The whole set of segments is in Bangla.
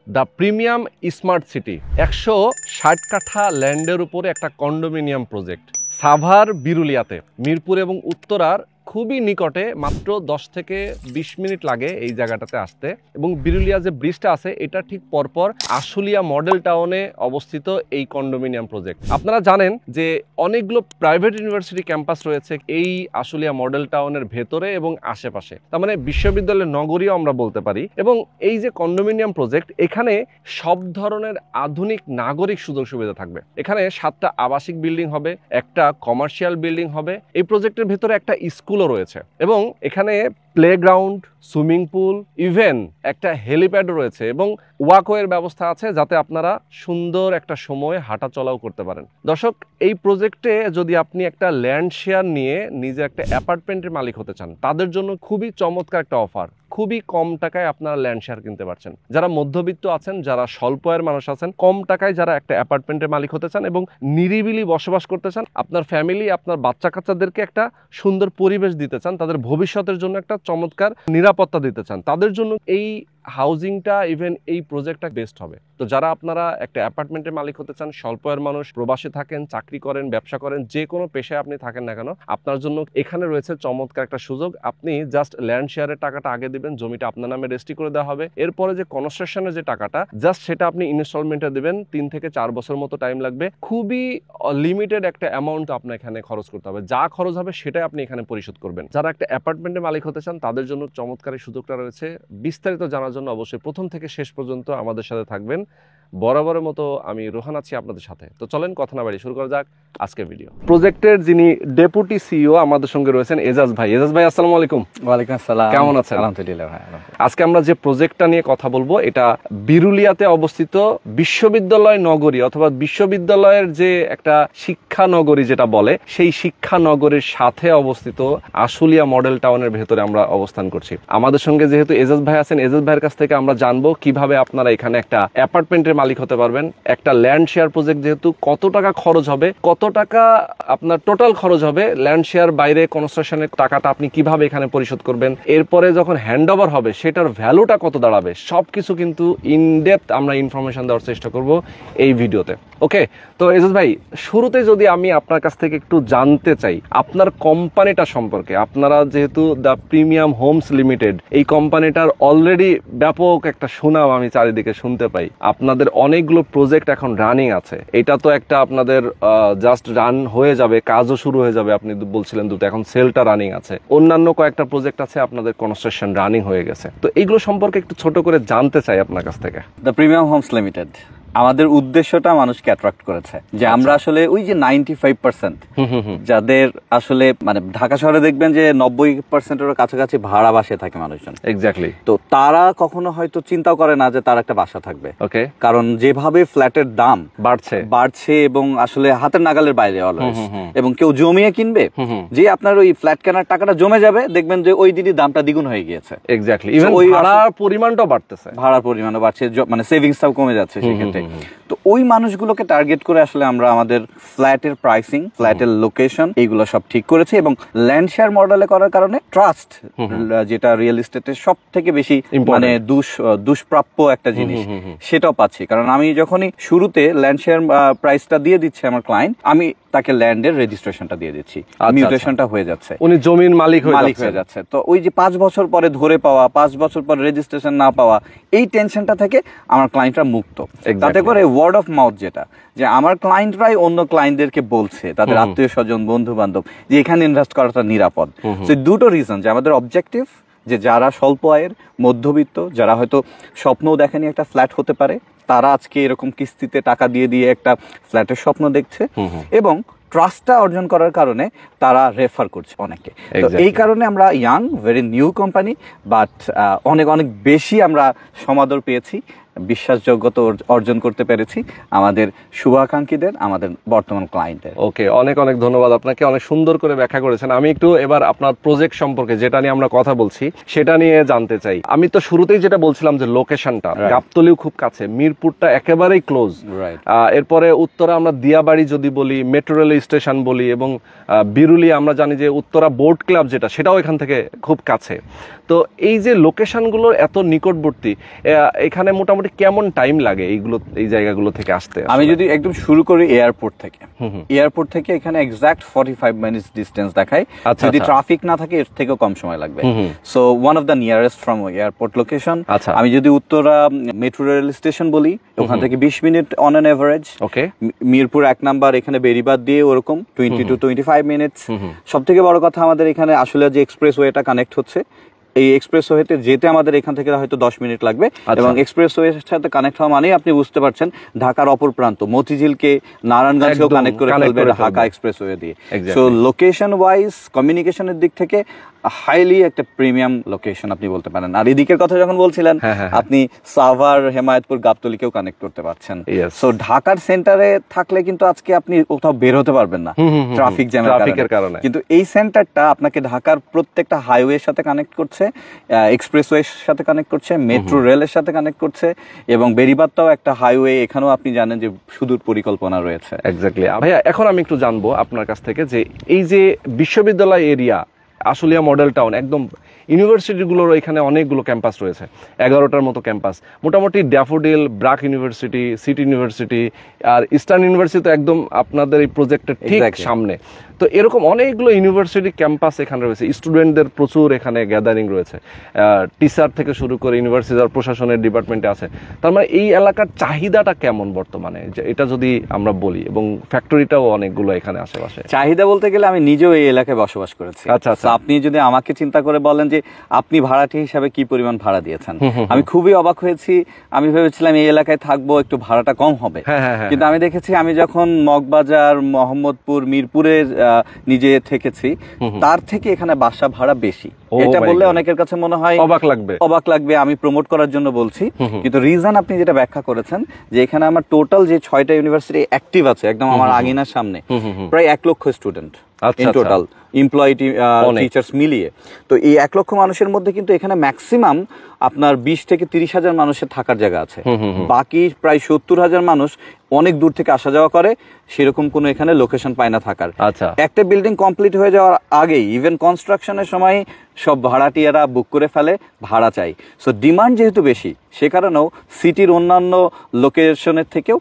দ্য প্রিমিয়াম স্মার্ট সিটি 160 কাঠা ল্যান্ডের উপরে একটা কন্ডোমিনিয়াম প্রজেক্ট সাভার বিরুলিয়াতে, মিরপুর এবং উত্তরার খুবই নিকটে, মাত্র 10 থেকে 20 মিনিট লাগে এই জায়গাটাতে আসতে। এবং বিরুলিয়া যে ব্রিজটা আছে এটা ঠিক পরপর আশুলিয়া মডেল টাউনে অবস্থিত এই কন্ডোমিনিয়াম প্রজেক্ট। আপনারা জানেন যে অনেকগুলো প্রাইভেট ইউনিভার্সিটি ক্যাম্পাস রয়েছে এই আশুলিয়া মডেল টাউনের ভেতরে এবং আশেপাশে, তার মানে বিশ্ববিদ্যালয়ের নগরীও আমরা বলতে পারি। এবং এই যে কন্ডোমিনিয়াম প্রজেক্ট, এখানে সব ধরনের আধুনিক নাগরিক সুযোগ সুবিধা থাকবে। এখানে 7টা আবাসিক বিল্ডিং হবে, একটা কমার্শিয়াল বিল্ডিং হবে, এই প্রজেক্টের ভেতরে একটা স্কুলও রয়েছে এবং এখানে প্লেগ্রাউন্ড, সুইমিং পুল, ইভেন একটা হেলিপ্যাডও রয়েছে এবং ওয়াকওয়ের ব্যবস্থা আছে যাতে আপনারা সুন্দর একটা সময় হাঁটা চলাও করতে পারেন। দর্শক, এই প্রজেক্টে যদি আপনি একটা ল্যান্ড শেয়ার নিয়ে নিজে একটা অ্যাপার্টমেন্টের মালিক হতে চান, তাদের জন্য খুবই চমৎকার একটা অফার। খুবই কম টাকায় আপনারা ল্যান্ড শেয়ার কিনতে পারছেন। যারা মধ্যবিত্ত আছেন, যারা স্বল্প আয়ের মানুষ আছেন, কম টাকায় যারা একটা অ্যাপার্টমেন্টের মালিক হতে চান এবং নিরিবিলি বসবাস করতে চান, আপনার ফ্যামিলি, আপনার বাচ্চা কাচ্চাদেরকে একটা সুন্দর পরিবেশ দিতে চান, তাদের ভবিষ্যতের জন্য একটা চমৎকার নিরাপত্তা দিতে চান, তাদের জন্য এই হাউজিংটা, ইভেন এই প্রজেক্টটা বেস্ট হবে। তো যারা আপনারা একটা অ্যাপার্টমেন্টের মালিক হতে চান, স্বল্প আয়ের মানুষ, প্রবাসী থাকেন, চাকরি করেন, ব্যবসা করেন, যে কোনো পেশায় আপনি থাকেন না কেন, আপনার জন্য এখানে রয়েছে চমৎকার একটা সুযোগ। আপনি জাস্ট ল্যান্ড শেয়ারের টাকাটা আগে দিবেন, জমিটা আপনার নামে রেজিস্ট্রি করে দেওয়া হবে। এরপরে যে কনস্ট্রাকশনের যে টাকাটা, জাস্ট সেটা আপনি ইনস্টলমেন্টে দেবেন। 3 থেকে 4 বছর মতো টাইম লাগবে। খুবই লিমিটেড একটা অ্যামাউন্ট আপনার এখানে খরচ করতে হবে। যা খরচ হবে সেটাই আপনি এখানে পরিশোধ করবেন। যারা একটা অ্যাপার্টমেন্টের মালিক হতে চান, তাদের জন্য চমৎকার এই সুযোগটা রয়েছে। বিস্তারিত জানার জন্য অবশ্যই প্রথম থেকে শেষ পর্যন্ত আমাদের সাথে থাকবেন। বরাবরের মতো আমি রোহান আছি আপনাদের সাথে। তো চলেন কথা না বাড়িয়ে শুরু করা যাক আজকের ভিডিও। প্রজেক্টের যিনি ডেপুটি সিইও আমাদের সঙ্গে রয়েছেন এজাজ ভাই। এজাজ ভাই, আসসালামু আলাইকুম। ওয়ালাইকুম আসসালাম। কেমন আছেন? আলহামদুলিল্লাহ ভাই। আজকে আমরা যে প্রজেক্টটা নিয়ে কথা বলবো, এটা বিরুলিয়াতে অবস্থিত বিশ্ববিদ্যালয় নগরী অথবা বিশ্ববিদ্যালয়ের যে একটা শিক্ষা নগরী যেটা বলে, সেই শিক্ষা নগরীর সাথে অবস্থিত আশুলিয়া মডেল টাউনের ভেতরে আমরা অবস্থান করছি। আমাদের সঙ্গে যেহেতু এজাজ ভাই আছেন, এজাজ ভাইয়ের কাছ থেকে আমরা জানবো কিভাবে আপনারা এখানে একটা অ্যাপার্টমেন্টের মালিক হতে পারবেন। একটা ল্যান্ড শেয়ার প্রজেক্ট যেহেতু, কত টাকা খরচ হবে, কত টাকা আপনার টোটাল খরচ হবে, ল্যান্ড শেয়ার বাইরে কনস্ট্রাকশনের টাকাটা আপনি কিভাবে এখানে পরিশোধ করবেন, এরপরে যখন হ্যান্ড ওভার হবে সেটার ভ্যালুটা কত দাঁড়াবে, সবকিছু কিন্তু ইনডেপথ আমরা ইনফরমেশন দেওয়ার চেষ্টা করব এই ভিডিওতে। ওকে, তো এজাজ ভাই, শুরুতে যদি আমি আপনার কাছ থেকে একটু জানতে চাই আপনার কোম্পানিটা সম্পর্কে। আপনারা যেহেতু দ্য প্রিমিয়াম হোমস লিমিটেড, এই কোম্পানিটার অলরেডি ব্যাপক একটা সুনাম আমি চারিদিকে শুনতে পাই। আপনাদের অনেকগুলো প্রজেক্ট এখন রানিং আছে। এটা তো একটা আপনাদের জাস্ট রান হয়ে যাবে, কাজও শুরু হয়ে যাবে, আপনি বলছিলেন দুটো, এখন সেলটা রানিং আছে। অন্যান্য কয়েকটা প্রজেক্ট আছে আপনাদের কনস্ট্রাকশন রানিং হয়ে গেছে। তো এইগুলো সম্পর্কে একটু ছোট করে জানতে চাই আপনার কাছ থেকে। দ্য প্রিমিয়াম হোমস লিমিটেড আমাদের উদ্দেশ্যটা মানুষকে অ্যাট্রাক্ট করেছে যে আমরা আসলে ওই যে 95% যাদের আসলে মানে ঢাকা শহরে দেখবেন যে 90%-এর কাছাকাছি ভাড়া বাসায় থাকে মানুষজন। এক্স্যাক্টলি। তো তারা কখনো হয়তো চিন্তাও করে না যে তার একটা বাসা থাকবে। ওকে। কারণ যেভাবে ফ্ল্যাটের দাম বাড়ছে এবং আসলে হাতের নাগালের বাইরে অলওয়েজ, এবং কেউ জমিয়ে কিনবে, যে আপনার ওই ফ্ল্যাট কেনার টাকাটা জমে যাবে, দেখবেন যে ওই দিনই দামটা দ্বিগুণ হয়ে গিয়েছে। এক্স্যাক্টলি। ইভেন ওই ভাড়ার পরিমাণটাও বাড়তেছে, মানে সেভিংসটাও কমে যাচ্ছে সেক্ষেত্রে। তো ওই মানুষগুলোকে টার্গেট করে আসলে আমরা আমাদের ফ্ল্যাটের প্রাইসিং, ফ্ল্যাটের লোকেশন, এইগুলো সব ঠিক করেছি। এবং ল্যান্ড শেয়ার মডেলে করার কারণে ট্রাস্ট, যেটা রিয়েল এস্টেটের সব থেকে বেশি মানে দুষ্প্রাপ্য একটা জিনিস, সেটাও পাচ্ছি। কারণ আমি যখনই শুরুতে ল্যান্ড শেয়ার প্রাইসটা দিয়ে দিচ্ছি আমার ক্লায়েন্ট, আমি তাকে ল্যান্ডের রেজিস্ট্রেশনটা দিয়ে দিচ্ছি, মিউটেশনটা হয়ে যাচ্ছে, উনি জমির মালিক হয়ে যাচ্ছে। তো ওই যে 5 বছর পরে ধরে পাওয়া, 5 বছর পরে রেজিস্ট্রেশন না পাওয়া, এই টেনশনটা থেকে আমার ক্লায়েন্টরা মুক্ত। তাতে করে ওয়ার্ড অফ মাউথ, যেটা যে আমার ক্লায়েন্টরাই অন্য ক্লায়েন্টদেরকে বলছে, তাদের আত্মীয় স্বজন, বন্ধু বান্ধব, যে এখানে ইনভেস্ট করাটা নিরাপদ। দুটো রিজন, যে আমাদের অবজেক্টিভ যে যারা স্বল্প আয়ের, মধ্যবিত্ত, যারা হয়তো স্বপ্নও দেখেনি একটা ফ্ল্যাট হতে পারে, তারা আজকে এরকম কিস্তিতে টাকা দিয়ে দিয়ে একটা ফ্ল্যাটের স্বপ্ন দেখছে, এবং ট্রাস্টটা অর্জন করার কারণে তারা রেফার করছে অনেকে। তো এই কারণে আমরা young, very new company, but অনেক অনেক বেশি আমরা সমাদর পেয়েছি, বিশ্বাসযোগ্যতা অর্জন করতে পেরেছি আমাদের শুভাকাঙ্ক্ষীদের, আমাদের বর্তমান ক্লায়েন্টের। ওকে, অনেক অনেক ধন্যবাদ আপনাকে, অনেক সুন্দর করে ব্যাখ্যা করেছেন। আমি একটু এবার আপনার প্রজেক্ট সম্পর্কে, যেটা নিয়ে আমরা কথা বলছি, সেটা নিয়ে জানতে চাই। আমি তো শুরুতেই যেটা বলছিলাম যে লোকেশনটা, গাবতলীও খুব কাছে, মিরপুরটা একেবারেই ক্লোজ, এরপরে উত্তরা আমরা দিয়াবাড়ি যদি বলি, মেট্রো রেল স্টেশন বলি, এবং বিরুলিয়া আমরা জানি যে উত্তরা বোট ক্লাব যেটা, সেটাও এখান থেকে খুব কাছে। তো এই যে লোকেশনগুলোর এত নিকটবর্তী, এখানে মোটামুটি মোটামুটি কেমন টাইম লাগে এই জায়গাগুলো থেকে আসতে? আমি যদি একদম শুরু করি এয়ারপোর্ট থেকে এখানে এক্সাক্ট 45 মিনিটস ডিসটেন্স দেখায়। যদি ট্রাফিক না থাকে এর থেকেও কম সময় লাগবে। So one of the nearest from airport location. আমি যদি উত্তরা মেট্রো রেল স্টেশন বলি, ওখান থেকে 20 minute on an average. Mirpur 1 number এখানে বেরিবাদ দিয়ে ওরকম 20 to 25 মিনিটস। সব থেকে বড় কথা আমাদের এখানে আসলে যে এক্সপ্রেসওয়েটা কানেক্ট হচ্ছে, এই এক্সপ্রেসওয়েতে যেতে আমাদের এখান থেকে হয়তো 10 মিনিট লাগবে, এবং এক্সপ্রেসওয়ের সাথে কানেক্ট হওয়া মানেই আপনি বুঝতে পারছেন ঢাকার অপর প্রান্ত মতিঝিলকে নারায়ণগঞ্জকেও কানেক্ট করে ফেলবে ঢাকা এক্সপ্রেসওয়ে দিয়ে। সো লোকেশন ওয়াইজ কমিউনিকেশনের দিক থেকে হাইলি একটা প্রিমিয়াম লোকেশন আপনি বলতে পারেন। আর এদিকের কথা যখন বলছিলেন, আপনি সাভার, হেমায়েতপুর, গাবতলীকেও কানেক্ট করতে পারছেন। সো ঢাকার সেন্টারে থাকলে কিন্তু আজকে আপনি কোথাও বের হতে পারবেন না ট্রাফিক জ্যামের কারণে, কিন্তু এই সেন্টারটা আপনাকে ঢাকার প্রত্যেকটা হাইওয়ের সাথে কানেক্ট করছে, এক্সপ্রেসওয়ের সাথে কানেক্ট করছে, মেট্রো রেলের সাথে কানেক্ট করছে, এবং বেরিবাদটাও একটা হাইওয়ে, এখানেও আপনি জানেন যে সুদূর পরিকল্পনা রয়েছে। এক্স্যাক্টলি। ভাইয়া, এখন আমি একটু জানবো আপনার কাছ থেকে যে এই যে বিশ্ববিদ্যালয় এরিয়া, আশুলিয়া মডেল টাউন, একদম ইউনিভার্সিটিগুলোর এখানে অনেকগুলো ক্যাম্পাস রয়েছে, 11টার মতো ক্যাম্পাস মোটামুটি। ড্যাফোডিল, ব্রাক ইউনিভার্সিটি, সিটি ইউনিভার্সিটি, আর ইস্টার্ন ইউনিভার্সিটি তো একদম আপনাদের এই প্রজেক্টের ঠিক সামনে। তো এরকম অনেকগুলো ইউনিভার্সিটি ক্যাম্পাস এখানে রয়েছে, স্টুডেন্টদের প্রচুর এখানে গ্যাদারিং রয়েছে, টিচার থেকে শুরু করে ইউনিভার্সিটির প্রশাসনের ডিপার্টমেন্টে আছে। তার মানে এই এলাকার চাহিদাটা কেমন বর্তমানে, এটা যদি আমরা বলি, এবং ফ্যাক্টরিটাও অনেকগুলো এখানে আশেপাশে। চাহিদা বলতে গেলে আমি নিজেও এই এলাকায় বসবাস করেছি। আচ্ছা, আপনি যদি আমাকে চিন্তা করে বলেন যে আপনি ভাড়াটি হিসাবে কি পরিমাণ ভাড়া দিয়েছেন, আমি খুবই অবাক হয়েছি। আমি ভেবেছিলাম এই এলাকায় থাকবো, একটু ভাড়াটা কম হবে, কিন্তু আমি দেখেছি আমি যখন মগবাজার, মোহাম্মদপুর, মিরপুরে নিজে থেকেছি, তার থেকে এখানে বাসা ভাড়া বেশি। এটা বললে অনেকের কাছে মনে হয় অবাক লাগবে, আমি প্রমোট করার জন্য বলছি, কিন্তু রিজন আপনি যেটা ব্যাখ্যা করেছেন যে এখানে আমার টোটাল যে 6টা ইউনিভার্সিটি অ্যাক্টিভ আছে একদম আমার আঙিনার সামনে, প্রায় 1 লক্ষ student in total, employee teachers মিলিয়ে। তো এই 1 লক্ষ মানুষের মধ্যে কিন্তু এখানে ম্যাক্সিমাম আপনার 20 থেকে 30 হাজার মানুষের থাকার জায়গা আছে। বাকি প্রায় 70 হাজার মানুষ অনেক দূর থেকে আসা যাওয়া করে, সেরকম কোনো এখানে লোকেশন পায় না থাকার। একটা বিল্ডিং কমপ্লিট হয়ে যাওয়ার আগেই, ইভেন কনস্ট্রাকশনের সময় সব ভাড়াটিয়ারা বুক করে ফেলে, ভাড়া চাই। সো ডিমান্ড যেহেতু বেশি, সে কারণেও সিটির অন্যান্য লোকেশনের থেকেও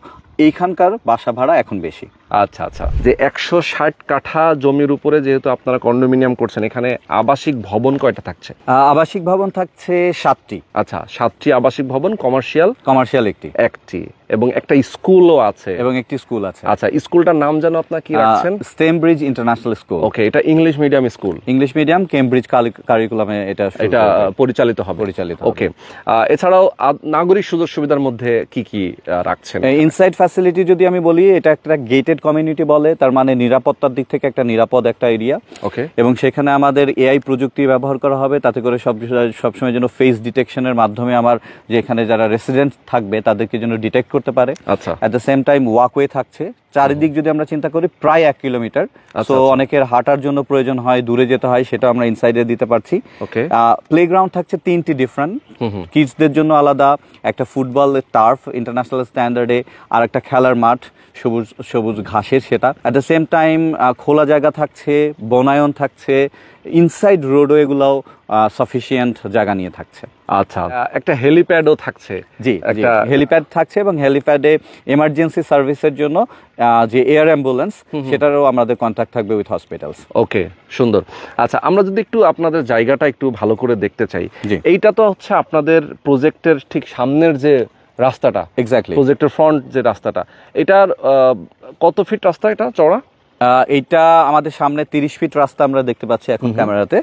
এইখানকার বাসা ভাড়া এখন বেশি। আচ্ছা আচ্ছা, যে 160 কাঠা জমির উপরে যেহেতু আপনারা কন্ডোমিনিয়াম করছেন, এখানে আবাসিক ভবন কয়টা থাকছে? আবাসিক ভবন থাকছে 7টি। আচ্ছা, 7টি আবাসিক ভবন, কমার্শিয়াল একটি, এবং একটা স্কুলও আছে, আচ্ছা, স্কুলটার নাম যেন আপনার কি রাখছেন? স্টেমব্রিজ ইন্টারন্যাশনাল স্কুল। ওকে, এটা English medium school, English medium Cambridge কারিকুলামে এটা পরিচালিত হবে। ওকে, এছাড়াও নাগরিক সুযোগ সুবিধার মধ্যে কি কি রাখছেন? ইনসাইড ফ্যাসিলিটি যদি আমি বলি, এটা একটা গেটেড কমিউনিটি বলে, তার মানে নিরাপত্তার দিক থেকে একটা নিরাপদ একটা এরিয়া। ওকে, এবং সেখানে আমাদের এআই প্রযুক্তি ব্যবহার করা হবে, তাতে করে সবসময় যেন ফেস ডিটেকশনের মাধ্যমে আমার যে এখানে যারা রেসিডেন্ট থাকবে তাদেরকে যেন ডিটেক্ট করতে পারে। আচ্ছা, এট দ্য সেম টাইম ওয়াকওয়ে থাকছে চারিদিক, যদি আমরা চিন্তা করি প্রায় 1 কিলোমিটার। সো অনেকের হাঁটার জন্য প্রয়োজন হয়, দূরে যেতে হয়, সেটা আমরা ইনসাইডে দিতে পারছি। প্লেগ্রাউন্ড থাকছে 3টি ডিফারেন্ট, কিডসদের জন্য আলাদা, একটা ফুটবল টার্ফ ইন্টারন্যাশনাল স্ট্যান্ডার্ডে, আর একটা খেলার মাঠ সবুজ সবুজ ঘাসের, সেটা। অ্যাট দ্য সেম টাইম খোলা জায়গা থাকছে, বনায়ন থাকছে, ইনসাইড রোডওয়ে গুলাও সাফিসিয়েন্ট জায়গা নিয়ে থাকছে। আচ্ছা, একটা হেলিপ্যাডও থাকছে? জি, একটা হেলিপ্যাড থাকছে, এবং হেলিপ্যাডে এমার্জেন্সি সার্ভিসের জন্য যে এয়ার অ্যাম্বুলেন্স, সেটারও আমাদের কন্ট্যাক্ট থাকবে উইথ হসপিটালস। ওকে, সুন্দর। আচ্ছা, আমরা যদি একটু আপনাদের জায়গাটা একটু ভালো করে দেখতে চাই, এইটা তো হচ্ছে আপনাদের প্রজেক্টের ঠিক সামনের যে রাস্তাটা, এক্স্যাক্টলি প্রজেক্টের ফ্রন্ট যে রাস্তাটা, এটার কত ফিট রাস্তা এটা চওড়া? এইটা আমাদের সামনে 30 ফিট রাস্তা আমরা দেখতে পাচ্ছি এখন ক্যামেরাতে।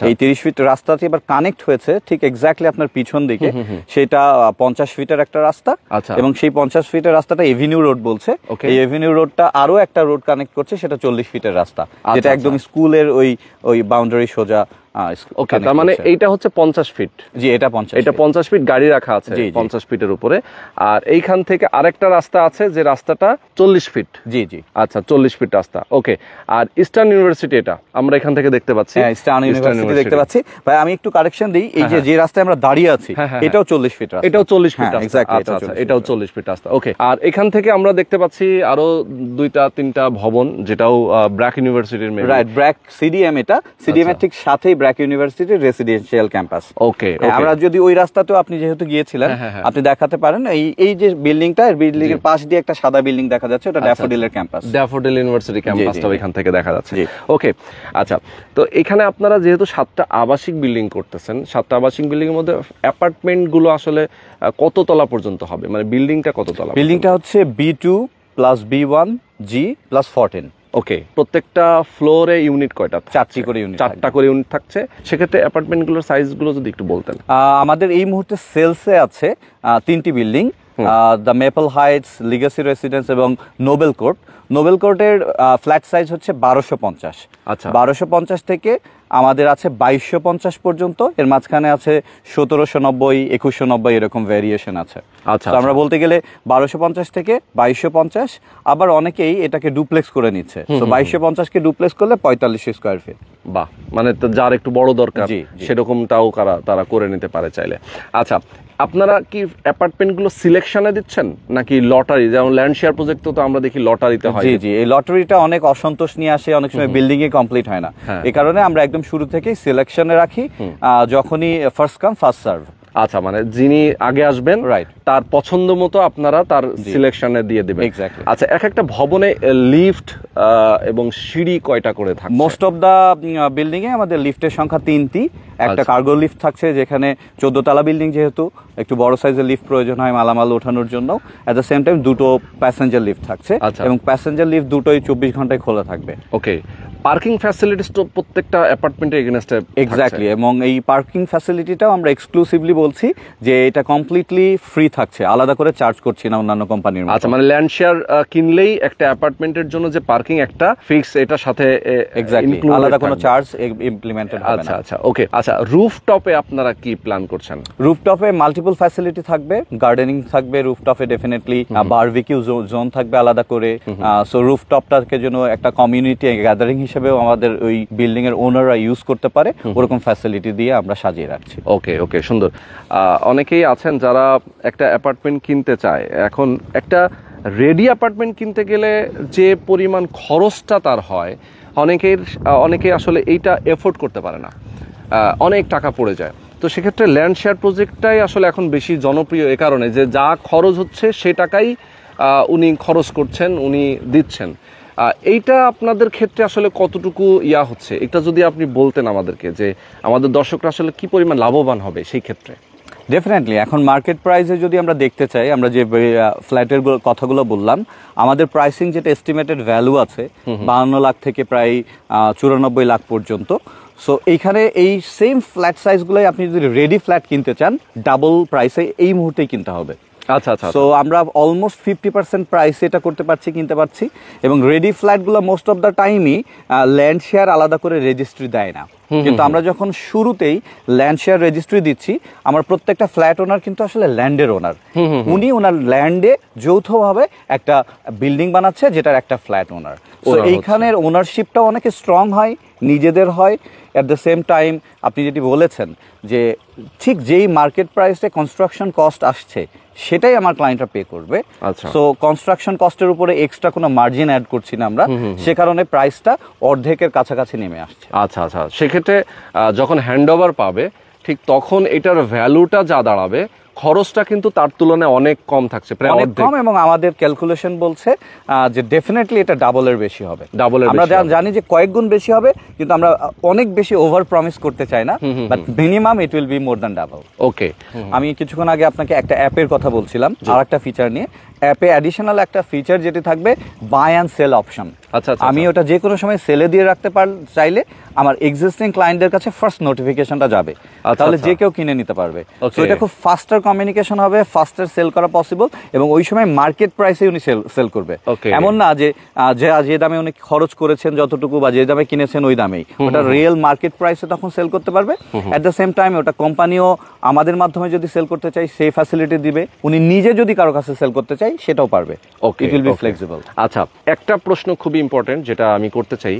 এই 30 ফিট রাস্তাটি এবার কানেক্ট হয়েছে ঠিক এক্স্যাক্টলি আপনার পিছন দিকে, সেটা 50 ফিটের একটা রাস্তা, এবং সেই 50 ফিটের রাস্তাটা এভিনিউ রোড বলছে। এই এভিনিউ রোডটা আরো একটা রোড কানেক্ট করছে, সেটা 40 ফিটের রাস্তা, যেটা একদম স্কুলের ওই বাউন্ডারি সোজা। ওকে, তার মানে এইটা হচ্ছে 50 ফিট? জি, এটা 50 ফিট গাড়ি রাখা আছে 50 ফিটের উপরে। আর এইখান থেকে আরেকটা রাস্তা আছে, যে রাস্তাটা 40 ফিট? জি জি, আচ্ছা, 40 ফিট রাস্তা। ওকে, আর ইস্টার্ন ইউনিভার্সিটি এটা আমরা এখান থেকে দেখতে পাচ্ছি? হ্যাঁ, ইস্টার্ন ইউনিভার্সিটি দেখতে পাচ্ছি। ভাই, আমি একটু কারেকশন দিই, এই যে রাস্তায় আমরা দাঁড়িয়ে আছি, এটাও 40 ফিট রাস্তা। এটাও 40 ফিট রাস্তা? আচ্ছা আচ্ছা, এটাও 40 ফিট রাস্তা। ওকে, আর এখান থেকে আমরা দেখতে পাচ্ছি আরো 2-3টা ভবন, যেটাও ব্র্যাক ইউনিভার্সিটির। রাইট, ব্র্যাক সিডিএম, এটা সিডিএম এর ঠিক সাথেই ব্র্যাক ইউনিভার্সিটির রেসিডেন্সিয়াল ক্যাম্পাস। ওকে, আমরা যদি ওই রাস্তাতেও আপনি যেহেতু গিয়েছিলেন, আপনি দেখাতে পারেন এই যে বিল্ডিংটা, বিল্ডিং এর পাশ দিয়ে একটা সাদা বিল্ডিং দেখা যাচ্ছে, ওটা ড্যাফোডিলের ক্যাম্পাস। ড্যাফোডিল ইউনিভার্সিটি ক্যাম্পাসটা এখান থেকে দেখা যাচ্ছে। ওকে, আচ্ছা, তো এখানে আপনারা যেহেতু 7টা আবাসিক বিল্ডিং করতেছেন, 7টা আবাসিক বিল্ডিং এর মধ্যে অ্যাপার্টমেন্ট গুলো আসলে কত তলা পর্যন্ত হবে, মানে বিল্ডিংটা কত তলা? বিল্ডিংটা হচ্ছে B2 + B1 G + 14। ওকে, প্রত্যেকটা ফ্লোরে ইউনিট কয়টা? 4টি করে ইউনিট, 4টা করে ইউনিট থাকছে। সেক্ষেত্রে অ্যাপার্টমেন্টগুলোর সাইজগুলো যদি একটু বলতেন। আমাদের এই মুহূর্তে সেলসে আছে 3টি building, the maple Heights, Legacy residence এবং নোবেল কোর্ট। নোবেল কোর্টের ফ্ল্যাট সাইজ হচ্ছে 1250। আচ্ছা, 1250 থেকে আমাদের আছে 2250 পর্যন্ত। এর মাঝখানে আছে 1790, 2190 এরকম ভেরিয়েশন আছে। আচ্ছা, তো আমরা বলতে গেলে 1250 থেকে 2250, আবার অনেকেই এটাকে ডুপ্লেক্স করে নিচ্ছে। তো 2250 কে ডুপ্লেক্স করলে 45 স্কয়ার ফিট। বাহ, মানে যার একটু বড় দরকার সেরকমটাও তারা করে নিতে পারে চাইলে। আচ্ছা, আপনারা কি অ্যাপার্টমেন্টগুলো সিলেকশনে দিচ্ছেন নাকি লটারি? যেমন ল্যান্ড শেয়ার প্রজেক্ট তো আমরা দেখি লটারিতে হয়। জি, এই লটারিটা অনেক অসন্তোষ নিয়ে আসে, অনেক সময় বিল্ডিং এ কমপ্লিট হয় না। এই কারণে আমরা একদম শুরু থেকেই সিলেকশনে রাখি, যখনই ফার্স্ট কাম ফার্স্ট সার্ভ। আচ্ছা, মানে যিনি আগে আসবেন রাইট, তার পছন্দ মতো আপনারা তার সিলেকশনে দিয়ে দিবেন। এক্স্যাক্টলি। আচ্ছা, একটা ভবনে লিফট এবং সিঁড়ি কয়টা করে থাকে? মোস্ট অফ দা বিল্ডিং এ আমাদের লিফটের সংখ্যা 3টি। একটা কার্গো লিফট থাকছে, যেখানে 14 তলা বিল্ডিং, যেহেতু একটু বড় সাইজের লিফট প্রয়োজন হয় মালামাল ওঠানোর জন্য। এট দ্য সেম টাইম 2টো প্যাসেঞ্জার লিফট থাকছে, এবং প্যাসেঞ্জার লিফট দুটোই 24 ঘন্টায় খোলা থাকবে। ওকে, পার্কিং ফ্যাসিলিটিস তো প্রত্যেকটা অ্যাপার্টমেন্টে এগেইনস্টে এক্স্যাক্টলি, এবং এই পার্কিং ফ্যাসিলিটিটাও আমরা এক্সক্লুসিভলি বলছি যে এটা কমপ্লিটলি ফ্রি থাকছে, আলাদা করে চার্জ করছি না অন্যান্য কোম্পানির মতো। আচ্ছা, মানে ল্যান্ড শেয়ার কিনলেই একটা অ্যাপার্টমেন্টের জন্য যে পার্কিং একটা ফিক্স, এটার সাথে এক্স্যাক্টলি আলাদা কোনো চার্জ ইমপ্লিমেন্টেড হবে না। আচ্ছা, ওকে। আচ্ছা, রুফটপে আপনারা কি প্ল্যান করছেন? রুফটপে মাল্টিপল ফ্যাসিলিটি থাকবে, গার্ডেনিং থাকবে রুফটপে, ডেফিনেটলি বারবিকিউ জোন থাকবে আলাদা করে। সো রুফটপটাকে জন্য একটা কমিউনিটি গ্যাদারিং হিসেবেও আমাদের ওই বিল্ডিং এর ওনাররা ইউজ করতে পারে, ওরকম ফ্যাসিলিটি দিয়ে আমরা সাজিয়ে রাখছি। ওকে, সুন্দর। অনেকেই আছেন যারা একটা অ্যাপার্টমেন্ট কিনতে চায়। এখন একটা রেডি অ্যাপার্টমেন্ট কিনতে গেলে যে পরিমাণ খরচটা তার হয়, অনেকে আসলে এইটা এফোর্ড করতে পারে না, অনেক টাকা পড়ে যায়। তো সেক্ষেত্রে ল্যান্ড শেয়ার প্রজেক্টটাই আসলে এখন বেশি জনপ্রিয়, এ কারণে যে যা খরচ হচ্ছে সে টাকাই উনি খরচ করছেন, উনি দিচ্ছেন। এইটা আপনাদের ক্ষেত্রে আসলে কতটুকু হচ্ছে, এটা যদি আপনি বলতেন আমাদেরকে, যে আমাদের দর্শকরা আসলে কি পরিমাণ লাভবান হবে সেই ক্ষেত্রে। ডেফিনেটলি এখন মার্কেট প্রাইসে যদি আমরা দেখতে চাই, আমরা যে ফ্ল্যাটের কথাগুলো বললাম, আমাদের প্রাইসিং যেটা এস্টিমেটেড ভ্যালু আছে 52 লাখ থেকে প্রায় 94 লাখ পর্যন্ত। সো এইখানে এই সেম ফ্ল্যাট সাইজগুলোই আপনি যদি রেডি ফ্ল্যাট কিনতে চান, ডাবল প্রাইসে এই মুহূর্তেই কিনতে হবে। আচ্ছা, সো আমরা অলমোস্ট 50% প্রাইসে এটা করতে পারছি, কিনতে পারছি। এবং রেডি ফ্ল্যাটগুলো মোস্ট অফ দ্য টাইমই ল্যান্ড শেয়ার আলাদা করে রেজিস্ট্রি দেয় না, কিন্তু আমরা যখন শুরুতেই ল্যান্ড শেয়ার রেজিস্ট্রি দিচ্ছি, আমার প্রত্যেকটা ফ্ল্যাট ওনার কিন্তু আসলে ল্যান্ডের ওনার। উনি ওনার ল্যান্ডে যৌথভাবে একটা বিল্ডিং বানাচ্ছে, যেটার একটা ফ্ল্যাট ওনার। সো এইখানের ওনারশিপটাও অনেক স্ট্রং হয়, নিজেদের হয়। অ্যাট দ্য সেম টাইম আপনি যেটি বলেছেন যে ঠিক যেই মার্কেট প্রাইসে কনস্ট্রাকশন কস্ট আসছে, সেটাই আমার ক্লায়েন্টরা পে করবে। সো কনস্ট্রাকশন কস্টের উপরে এক্সট্রা কোনো মার্জিন অ্যাড করছি না আমরা, সে কারণে প্রাইসটা অর্ধেকের কাছাকাছি নেমে আসছে। আচ্ছা, সেক্ষেত্রে যখন হ্যান্ড ওভার পাবে, ঠিক তখন এটার ভ্যালুটা যা দাঁড়াবে, খরচটা কিন্তু তার তুলনায় অনেক কম থাকছে, প্রায় অর্ধেক কম। এবং আমাদের ক্যালকুলেশন বলছে যে ডেফিনেটলি এটা ডাবলের বেশি হবে। আমরা জানি যে কয়েক গুণ বেশি হবে, কিন্তু আমরা অনেক বেশি ওভার প্রমিস করতে চাই না, but minimum it will be more than double. Okay, আমি কিছুক্ষণ আগে আপনাকে একটা অ্যাপের কথা বলছিলাম, আর একটা ফিচার নিয়ে। অ্যাপে অ্যাডিশনাল একটা ফিচার যেটি থাকবে, বাই অ্যান্ড সেল অপশন। আমি ওটা যে কোনো সময় সেলে দিয়ে রাখতে চাইলে আমার এক্সিস্টিং ক্লায়েন্টদের কাছে ফার্স্ট নোটিফিকেশনটা যাবে, তাহলে যে কেউ কিনে নিতে পারবে। তো এটা খুব ফাস্টার কমিউনিকেশন হবে, ফাস্টার সেল করা পসিবল, এবং ওই সময় মার্কেট প্রাইসে উনি সেল করবে। এমন না যে দামে উনি খরচ করেছেন যতটুকু, বা যে দামে কিনেছেন ওই দামেই, ওটা রিয়েল মার্কেট প্রাইসে তখন সেল করতে পারবে। অ্যাট দ্য সেম টাইম ওটা কোম্পানিও আমাদের মাধ্যমে যদি সেল করতে চাই, সেই ফ্যাসিলিটি দিবে। উনি নিজে যদি কারো কাছে সেল করতে চাই, সেটাও পারবে। ইট উইল বি ফ্লেক্সিবল। আচ্ছা, একটা প্রশ্ন খুবই ইম্পর্টেন্ট যেটা আমি করতে চাই,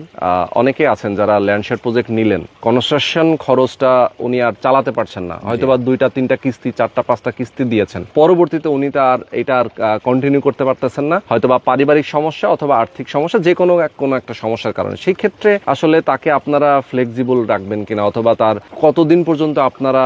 অনেকে আছেন যারা ল্যান্ডশেয়ার প্রজেক্ট নিলেন, কনস্ট্রাকশন খরচটা উনি আর চালাতে পারছেন না, হয়তোবা 2টা 3টা কিস্তি 4টা 5টা কিস্তি দিয়েছেন, পরবর্তীতে উনি তার এটা আর কন্টিনিউ করতে পারতেছেন না, হয়তোবা পারিবারিক সমস্যা অথবা আর্থিক সমস্যা, যে কোনো একটা সমস্যার কারণে। সেই ক্ষেত্রে আসলে তাকে আপনারা ফ্লেক্সিবল রাখবেন কিনা, অথবা তার কতদিন পর্যন্ত আপনারা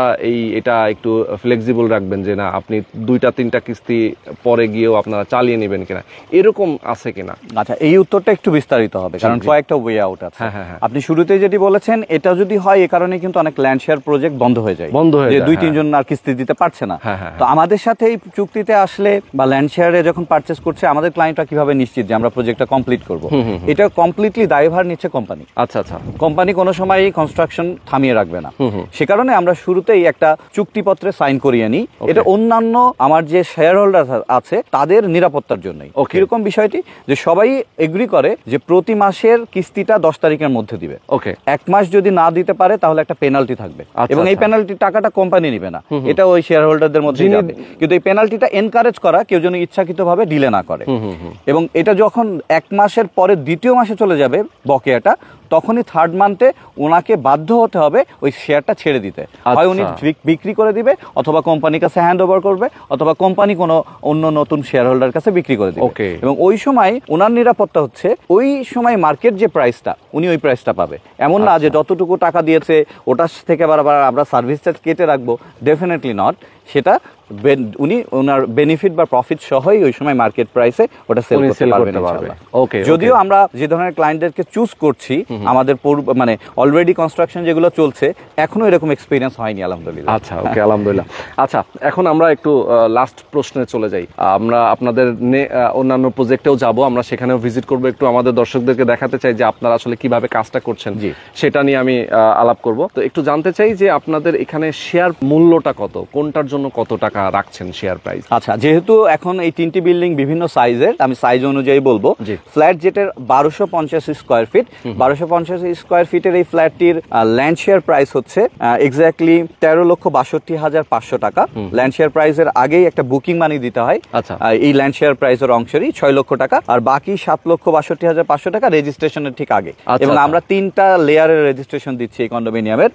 এটা একটু ফ্লেক্সিবল রাখবেন যে না আপনি 2টা 3টা কিস্তি পরে গিয়েও আপনারা চালিয়ে নেবেন কিনা, এরকম আছে কিনা? আচ্ছা, এই উত্তরটা একটু বিস্তারিত হবে, কারণ কয়েকটা ওয়ে আউট আছে। হ্যাঁ। আপনি শুরুতে যেটি বলেছেন এটা যদি হয়, এই কারণে কিন্তু অনেক ল্যান্ড শেয়ার প্রজেক্ট বন্ধ হয়ে যায়, যে 2-3 জন আর কিস্তি দিতে পারছে না। তো আমাদের সাথে এই চুক্তিতে আসলে বা ল্যান্ড শেয়ারে যখন পারচেজ করছে, আমাদের ক্লায়েন্টরা কিভাবে নিশ্চিত যে আমরা প্রজেক্টটা কমপ্লিট করব? এটা কমপ্লিটলি দায়ভার নিচ্ছে কোম্পানি। আচ্ছা। কোম্পানি কোনো সময় কনস্ট্রাকশন থামিয়ে রাখবে না। সে কারণে আমরা শুরুতেই একটা চুক্তিপত্রে সাইন করিয়ে নিই। এটা অন্যান্য আমার যে শেয়ার হোল্ডার আছে তাদের নিরাপত্তার জন্যই। কিরকম বিষয়টি, যে সবাই এগ্রি করে যে প্রতি মাসের কিস্তিটা 10 তারিখের মধ্যে দিবে। ওকে, 1 মাস যদি না দিতে পারে তাহলে একটা পেনাল্টি থাকবে, এবং এই পেনাল্টির টাকাটা কোম্পানি নিবে না, এটা ওই শেয়ার হোল্ডারদের মধ্যে যাবে। কিন্তু এই পেনাল্টিটা এনকারেজ করা, কেউ যেন ইচ্ছাকৃতভাবে ডিলে না করে। এবং এটা যখন 1 মাসের পরে 2য় মাসে চলে যাবে বকেয়াটা, তখনই 3rd মান্থে ওনাকে বাধ্য হতে হবে ওই শেয়ারটা ছেড়ে দিতে। হয় উনি বিক্রি করে দিবে, অথবা কোম্পানির কাছে হ্যান্ড ওভার করবে, অথবা কোম্পানি কোনো অন্য নতুন শেয়ার হোল্ডার কাছে বিক্রি করে দিবে। এবং ওই সময় ওনার নিরাপত্তা হচ্ছে ওই সময় মার্কেট যে প্রাইসটা, উনি ওই প্রাইসটা পাবে। এমন না যে যতটুকু টাকা দিয়েছে ওটার থেকে আবার আমরা সার্ভিস চার্জ কেটে রাখবো, ডেফিনেটলি নট। সেটা উনি ওনার বেনিফিট বা প্রফিট সহই ওই সময় মার্কেট প্রাইসে ওটা সেল করতে পারবেন। যদিও আমরা যে ধরনের ক্লায়েন্টদেরকে চুজ করছি, আমাদের মানে অলরেডি কনস্ট্রাকশন যেগুলো চলছে, এখনো এরকম এক্সপিরিয়েন্স হয়নি, আলহামদুলিল্লাহ। আচ্ছা, ওকে, আলহামদুলিল্লাহ। আচ্ছা, এখন আমরা একটু লাস্ট প্রশ্নে চলে যাই। আমরা আপনাদের অন্যান্য প্রজেক্টেও যাব, আমরা সেখানেও ভিজিট করব, একটু আমাদের দর্শকদেরকে দেখাতে চাই যে আপনারা আসলে কিভাবে কাজটা করছেন, সেটা নিয়ে আমি আলাপ করব। তো একটু জানতে চাই যে আপনাদের এখানে শেয়ার মূল্যটা কত, কোনটার জন্য কত টাকা রাখছেন শেয়ার প্রাইস? আচ্ছা, যেহেতু এখন এই 3টি বিল্ডিং বিভিন্ন সাইজের, আমি সাইজ অনুযায়ী বলবো। ফ্ল্যাট যেটার 1250 স্কয়ার ফিট, 1250 স্কয়ার ফিটের এই ফ্ল্যাটটির ল্যান্ড শেয়ার প্রাইস হচ্ছে এক্স্যাক্টলি 13,62,500 টাকা। ল্যান্ড শেয়ার প্রাইসের আগেই একটা বুকিং মানি দিতে হয়। আচ্ছা, এই ল্যান্ড শেয়ার প্রাইসের অংশেরই 6 লক্ষ টাকা, আর বাকি 7,62,500 টাকা রেজিস্ট্রেশনের ঠিক আগে। এবং আমরা 3টা লেয়ারের রেজিস্ট্রেশন দিচ্ছি এই কন্ডোমিনিয়ামের।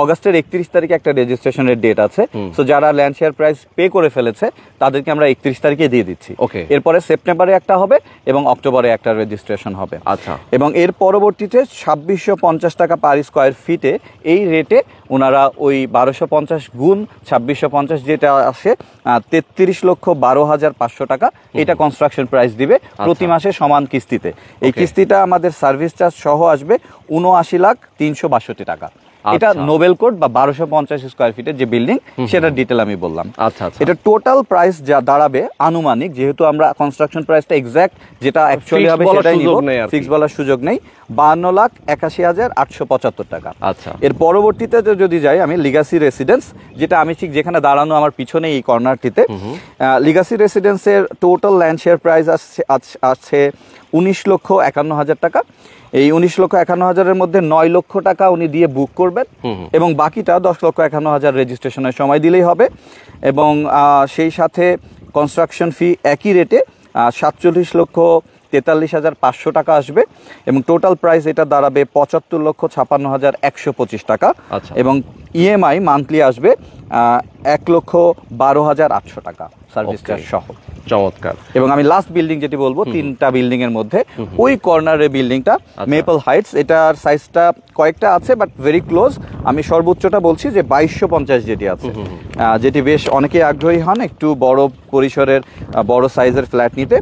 অগাস্টের 31 তারিখে একটা রেজিস্ট্রেশনের ডেট আছে। সো যারা ল্যান্ড শেয়ার প্রাইস পে করে ফেলেছে তাদেরকে আমরা 31 তারিখে দিয়ে দিচ্ছি। এরপরে সেপ্টেম্বরে একটা হবে এবং অক্টোবরে একটা রেজিস্ট্রেশন হবে। আচ্ছা, এবং এর পরবর্তীতে 2650 টাকা পার স্কয়ার ফিটে এই রেটে ওনারা ওই 1250 গুণ 2650 যেটা আসে 33,12,500 টাকা, এটা কনস্ট্রাকশন প্রাইস দিবে প্রতি মাসে সমান কিস্তিতে। এই কিস্তিটা আমাদের সার্ভিস চার্জ সহ আসবে 79,362 টাকা। এটা নোবেল কোড বা 1250 স্কয়ার ফিটের যে বিল্ডিং, সেটার ডিটেল আমি বললাম। আচ্ছা, এটা টোটাল প্রাইস যা দাঁড়াবে আনুমানিক, যেহেতু আমরা কনস্ট্রাকশন প্রাইসটা এক্সাক্ট যেটা অ্যাকচুয়ালি হবে সেটাই নিব, ফিক্স বলার সুযোগ নেই, 52,81,875 টাকা। আচ্ছা, এর পরবর্তীতে যদি যাই আমি লিগাসি রেসিডেন্স, যেটা আমি ঠিক যেখানে দাঁড়ানো আমার পিছনে এই কর্নারটিতে, লিগাসি রেসিডেন্সের টোটাল ল্যান্ড শেয়ার প্রাইস আছে 19,51,000 টাকা। এই 19,51,000-এর মধ্যে 9 লক্ষ টাকা উনি দিয়ে বুক করবেন, এবং বাকিটা 10,51,000 রেজিস্ট্রেশনের সময় দিলেই হবে। এবং সেই সাথে কনস্ট্রাকশন ফি একই রেটে 47,43,500 টাকা আসবে, এবং টোটাল প্রাইস এটা দাঁড়াবে 75,56,125 টাকা। এবং ইএমআই মান্থলি আসবে 1,12,800 টাকা সার্ভিস চার্জ সহ। চমৎকার। এবং আমি লাস্ট বিল্ডিং যেটি বলবো, 3টা বিল্ডিং এর মধ্যে ওই কর্নারের বিল্ডিংটা মেপল হাইটস, এটার সাইজটা কয়েকটা আছে বাট ভেরি ক্লোজ। আমি সর্বোচ্চটা বলছি যে 2250 যেটি আছে, যেটি বেশ অনেকেই আগ্রহী হন একটু বড় পরিসরের বড় সাইজের ফ্ল্যাট নিতে।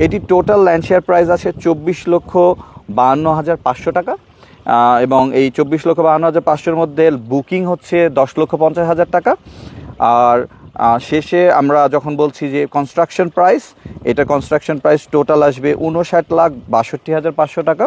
এটি টোটাল ল্যান্ড শেয়ার প্রাইস আছে 24,52,500 টাকা। এবং এই 24,52,500-এর মধ্যে বুকিং হচ্ছে 10,50,000 টাকা। আর শেষে আমরা যখন বলছি যে কনস্ট্রাকশন প্রাইস, এটা কনস্ট্রাকশন প্রাইস টোটাল আসবে 59,62,500 টাকা,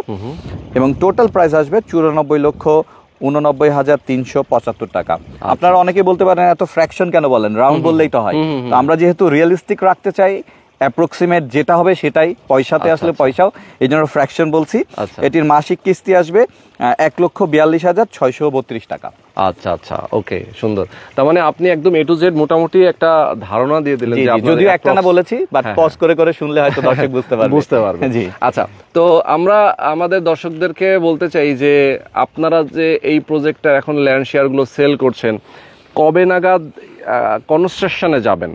এবং টোটাল প্রাইস আসবে 94,89,375 টাকা। আপনারা অনেকে বলতে পারেন এত ফ্র্যাকশন কেন বলেন, রাউন্ড বললেই তো হয়। তো আমরা যেহেতু রিয়েলিস্টিক রাখতে চাই, অ্যাপ্রক্সিমেট যেটা হবে সেটাই, পয়সাতে আচ্ছা, আসলে আচ্ছা। পয়সাও, এই জন্য ফ্র্যাকশন বলছি। আচ্ছা। এটির মাসিক কিস্তি আসবে 1,42,632 টাকা। আচ্ছা আচ্ছা, ওকে, সুন্দর। তার মানে আপনি একদম এ টু জেড মোটামুটি একটা ধারণা দিয়ে দিলেন জি, যে জি, আপনাদের যদিও একটা না approx- বলেছি, বাট হ্যাঁ, পজ করে করে শুনলে হয়তো দর্শক বুঝতে পারবে। বুঝতে পারবে। জি। আচ্ছা, তো আমরা আমাদের দর্শকদেরকে বলতে চাই যে আপনারা যে এই প্রজেক্টটা এখন ল্যান্ড শেয়ারগুলো সেল করছেন, কবে নাগাদ কনস্ট্রাকশনে যাবেন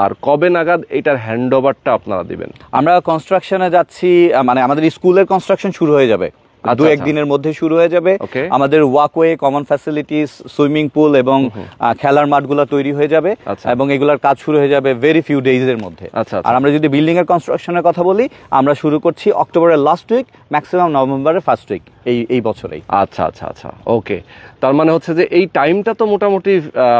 আর কবে নাগাদ এটার হ্যান্ডওভারটা আপনারা দিবেন? আমরা কনস্ট্রাকশনে যাচ্ছি, মানে আমাদের স্কুলের কনস্ট্রাকশন শুরু হয়ে যাবে, আচ্ছা, 2-1 আচ্ছা। দিনের মধ্যে শুরু হয়ে যাবে। Okay. আমাদের walkway, common facilities, swimming pool এবং খেলার মাঠগুলো তৈরি হয়ে যাবে, আচ্ছা। এবং এগুলোর কাজ শুরু হয়ে যাবে ভেরি ফিউ ডেজ এর মধ্যে। আচ্ছা, আচ্ছা। আর আমরা যদি বিল্ডিং এর কনস্ট্রাকশনের কথা বলি, আমরা শুরু করছি অক্টোবরের লাস্ট উইক, ম্যাক্সিমাম নভেম্বরের ফার্স্ট উইক এই বছরেই। আচ্ছা আচ্ছা আচ্ছা, ওকে। তার মানে হচ্ছে যে এই টাইমটা তো মোটামুটি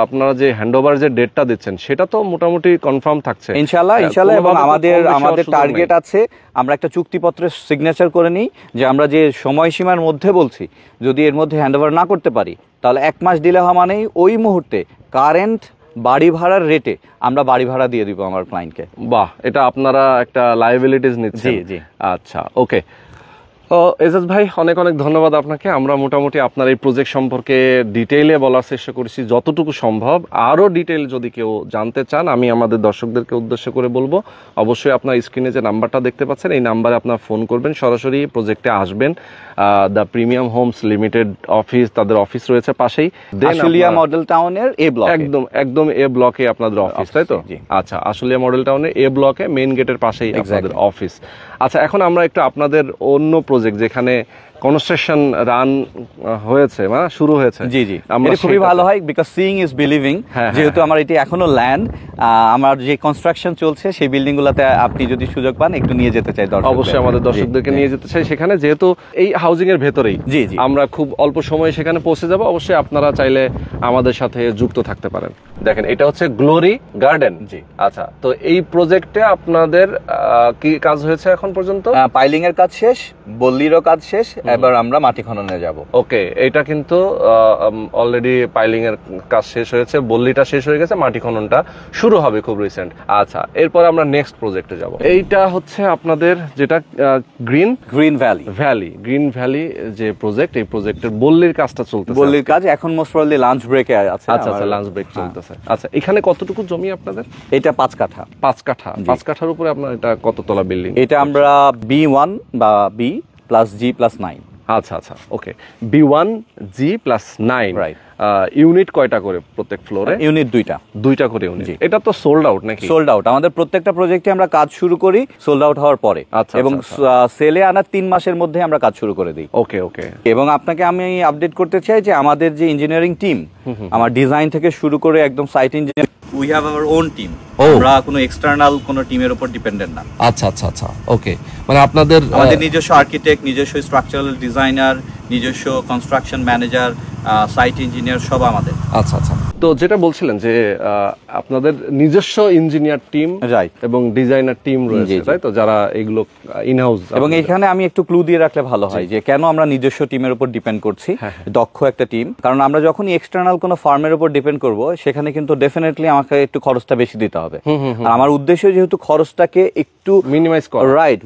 আপনারা যে হ্যান্ডওভার যে ডেটটা দিচ্ছেন সেটা তো মোটামুটি কনফার্ম থাকছে ইনশাআল্লাহ। এবং কোনোভাবে তো আমাদের কম বেশি হওয়ার আমাদের সুযোগ টার্গেট নেই। আছে, আমরা একটা চুক্তিপত্রে সিগনেচার করে নিই যে আমরা যে সময়সীমার মধ্যে বলছি, যদি এর মধ্যে হ্যান্ডওভার না করতে পারি তাহলে 1 মাস ডিলে হওয়া মানেই ওই মুহূর্তে কারেন্ট বাড়ি ভাড়ার রেটে আমরা বাড়ি ভাড়া দিয়ে দিব আমার ক্লায়েন্টকে। বাহ, এটা আপনারা একটা লায়াবিলিটিস নিচ্ছেন। জি, জি। আচ্ছা, ওকে। তো এজাজ ভাই, অনেক অনেক ধন্যবাদ আপনাকে। আমরা মোটামুটি আপনার এই প্রজেক্ট সম্পর্কে ডিটেইলে বলার চেষ্টা করেছি যতটুকু সম্ভব। আরও ডিটেইল যদি কেউ জানতে চান, আমি আমাদের দর্শকদেরকে উদ্দেশ্য করে বলবো, অবশ্যই আপনার স্ক্রিনে যে নাম্বারটা দেখতে পাচ্ছেন এই নাম্বারে আপনার ফোন করবেন, সরাসরি প্রজেক্টে আসবেন। The premium homes limited office, তাদের অফিস রয়েছে পাশেই। আশুলিয়া মডেল টাউনের এ ব্লক, একদম একদম এ ব্লকে আপনাদের অফিস, তাই তো? জি। আচ্ছা, আশুলিয়া মডেল টাউনের এ ব্লকে মেইন গেটের পাশেই আপনাদের অফিস। আচ্ছা, এখন আমরা একটু আপনাদের অন্য প্রজেক্ট যেখানে কনস্ট্রাকশন রান হয়েছে, মানে শুরু হয়েছে, জি জি, আমরা এটা খুবই ভালো হয়, বিকজ সিইং ইজ বিলিভিং। হ্যাঁ, যেহেতু আমার এটি এখনো ল্যান্ড, আমার যে কনস্ট্রাকশন চলছে সেই বিল্ডিং গুলাতে আপনি যদি সুযোগ পান একটু নিয়ে যেতে চাই দর্শকদের। অবশ্যই আমাদের দর্শকদেরকে নিয়ে যেতে চাই সেখানে, যেহেতু এই হাউজিং এর ভেতরেই জি, জি। আমরা খুব অল্প সময়ে সেখানে পৌঁছে যাব। অবশ্যই আপনারা চাইলে আমাদের সাথে যুক্ত থাকতে পারেন। দেখেন, এটা হচ্ছে গ্লোরি গার্ডেন। জি। আচ্ছা, তো এই প্রজেক্টে আপনাদের কি কাজ হয়েছে এখন পর্যন্ত? পাইলিং এর কাজ শেষ, বল্লিরও কাজ শেষ, এবার আমরা মাটি খননে যাব। ওকে, এটা কিন্তু অলরেডি পাইলিং এর কাজ শেষ হয়েছে, বল্লিটা শেষ হয়ে গেছে, মাটি খননটা শুরু হবে খুব রিসেন্ট। আচ্ছা, এরপর আমরা নেক্সট প্রজেক্টে যাব। এইটা হচ্ছে আপনাদের যেটা গ্রিন ভ্যালি যে প্রজেক্ট, এই প্রজেক্টের বল্লির কাজটা চলতেছে। বল্লির কাজ এখন মোস্ট প্রবাবলি লাঞ্চ ব্রেকে আছে। আচ্ছা আচ্ছা, লাঞ্চ ব্রেক চলতেছে। আচ্ছা, এখানে কতটুকু জমি আপনাদের? এটা 5 কাঠা। 5 কাঠা। 5 কাঠার উপরে আপনার এটা কততলা বিল্ডিং? এটা আমরা B1 বা B প্লাস G প্লাস 9। আচ্ছা আচ্ছা, ওকে। B1 G+9, Right. ইউনিট কয়টা করে প্রত্যেক ফ্লোরে? ইউনিট 2টা করে ইউনিট। এটা তো সোল্ড আউট নাকি? Sold out. আমাদের প্রত্যেকটা প্রজেক্টে আমরা কাজ শুরু করি সোল্ড আউট হওয়ার পরে, আচ্ছা, এবং সেলে আনার 3 মাসের মধ্যে আমরা কাজ শুরু করে দিই। ওকে ওকে। এবং আপনাকে আমি আপডেট করতে চাই যে আমাদের যে ইঞ্জিনিয়ারিং টিম, আমার ডিজাইন থেকে শুরু করে একদম site engineer, we have our own team. আমরা কোনো এক্সটার্নাল কোনো টিমের উপর ডিপেন্ডেন্ট না। আচ্ছা আচ্ছা আচ্ছা, ওকে। মানে আপনাদের আমাদের নিজস্ব আর্কিটেক্ট, নিজস্ব স্ট্রাকচারাল ডিজাইনার, নিজস্ব কনস্ট্রাকশন ম্যানেজার, সাইট ইঞ্জিনিয়ার সব আমাদের। আচ্ছা আচ্ছা, তো যেটা বলছিলেন যে আপনাদের নিজস্ব ইঞ্জিনিয়ার টিম এবং ডিজাইনার টিম রয়েছে, তাই তো, যারা এগুলো ইনহাউস। এবং এখানে আমি একটু ক্লু দিয়ে রাখলে ভালো হয় যে কেন আমরা নিজস্ব টিমের উপর ডিপেন্ড করছি, দক্ষ একটা টিম। কারণ আমরা যখনই এক্সটার্নাল কোনো ফার্মের উপর ডিপেন্ড করব, সেখানে কিন্তু ডেফিনেটলি আমাকে একটু খরচটা বেশি দিতে হবে। আর আমার উদ্দেশ্য যেহেতু খরচটাকে একটু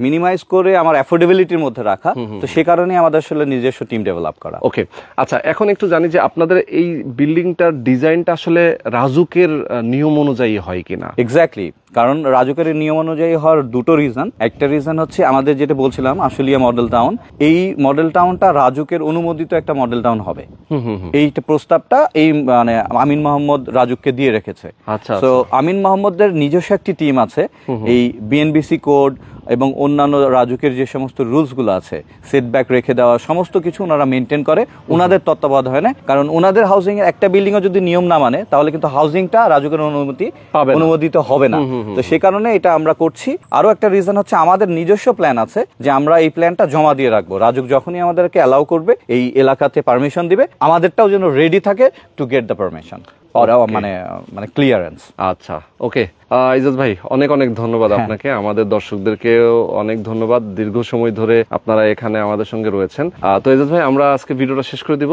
মিনিমাইজ করে আমার অ্যাফোর্ডেবিলিটির মধ্যে রাখা, তো সে কারণে আমাদের আসলে নিজস্ব টিম ডেভেলপ করা। ওকে, আচ্ছা, এখন একটু জানি যে আপনাদের এই বিল্ডিংটার ডিজাইনটা আসলে রাজুকের নিয়ম অনুযায়ী হয় কিনা? এক্স্যাক্টলি, কারণ রাজুকের নিয়ম অনুযায়ী হওয়ার দুটো রিজন। একটা রিজন হচ্ছে আমাদের যেটা বলছিলাম আশুলিয়া মডেল টাউন, এই মডেল টাউনটা রাজুকের অনুমোদিত একটা মডেল টাউন হবে। এই প্রস্তাবটা এই মানে আমিন মোহাম্মদ রাজুককে দিয়ে রেখেছে। আচ্ছা, তো আমিন মোহাম্মদের নিজস্ব একটি টিম আছে, এই বিএনবিসি কোড এবং অন্যান্য রাজুকের যে সমস্ত রুলস গুলো আছে, সেটব্যাক রেখে দেওয়া, সমস্ত কিছু ওনারা মেনটেন করে ওনাদের তত্ত্বাবধানে। কারণ ওনাদের হাউজিং এর একটা বিল্ডিং এ যদি নিয়ম না মানে, তাহলে কিন্তু হাউজিংটা রাজুকের অনুমোদিত হবে না। তো সে কারণে এটা আমরা করছি। আরো একটা রিজন হচ্ছে আমাদের নিজস্ব প্ল্যান আছে, যে আমরা এই প্ল্যানটা জমা দিয়ে রাখবো, রাজুক যখনই আমাদেরকে অ্যালাউ করবে, এই এলাকাতে পারমিশন দিবে, আমাদেরটাও যেন রেডি থাকে টু গেট দ্য পারমিশন, মানে ক্লিয়ারেন্স। আচ্ছা, ওকে। ইজাজ ভাই, অনেক অনেক ধন্যবাদ আপনাকে। আমাদের দর্শকদেরকেও অনেক ধন্যবাদ, দীর্ঘ সময় ধরে আপনারা এখানে আমাদের সঙ্গে রয়েছেন। তো ইজাজ ভাই, আমরা আজকে ভিডিওটা শেষ করে দিব।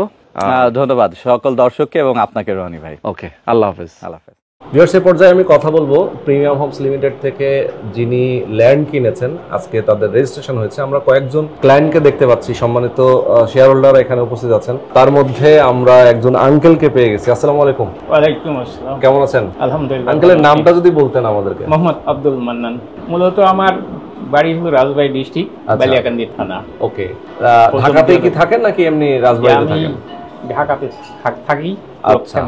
ধন্যবাদ সকল দর্শককে এবং আপনাকে রনি ভাই। ওকে, আল্লাহ হাফেজ। আল্লাহ হাফেজ। ভিউয়ার্স, এই পর্যায়ে আমি কথা বলবো প্রিমিয়াম হোমস লিমিটেড থেকে যিনি ল্যান্ড কিনেছেন, আজকে তাদের রেজিস্ট্রেশন হয়েছে। আমরা কয়েকজন ক্লায়েন্টকে দেখতে পাচ্ছি, সম্মানিত শেয়ার হোল্ডার এখানে উপস্থিত আছেন। তার মধ্যে আমরা একজন আঙ্কেলকে পেয়ে গেছি। আসসালামু আলাইকুম। ওয়ালাইকুম আসসালাম। কেমন আছেন? আলহামদুলিল্লাহ। আঙ্কেলের নামটা যদি বলতেন আমাদেরকে। মোহাম্মদ আব্দুল মান্নান। মূলত আমার বাড়ি হলো রাজবাড়ী ডিস্ট্রিক্ট, বালিয়াকান্দি থানা। ওকে, ঢাকাতেই কি থাকেন নাকি এমনি রাজবাড়ীতে আমি থাকেন? ঢাকাতে থাকি। আচ্ছা,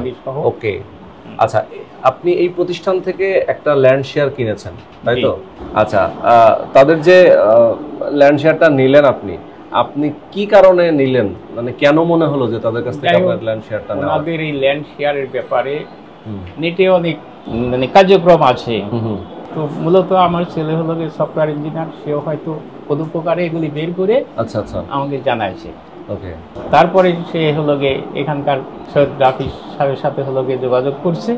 ওকে। আচ্ছা, আপনি এই প্রতিষ্ঠান থেকে একটা ল্যান্ড শেয়ার কিনেছেন, তাই তো? আচ্ছা, তাদের যে ল্যান্ড শেয়ারটা নিলেন আপনি কি কারণে নিলেন, মানে কেন মনে হলো যে তাদের কাছ থেকে আপনার ল্যান্ড শেয়ারটা নেওয়া? আমাদের এই ল্যান্ড শেয়ারের ব্যাপারে নেটে অনেক মানে কার্যক্রম আছে। তো মূলত আমার ছেলে হলো সফটওয়্যার ইঞ্জিনিয়ার, সেও হয়তো পদুপকারে এগুলি বের করে আচ্ছা আচ্ছা আমাকে জানাইছে। ওকে, তারপরে সে হলো গিয়ে এখানকার সৈয়দ রাফি সাহেবের সাথে হলো গিয়ে যোগাযোগ করছে।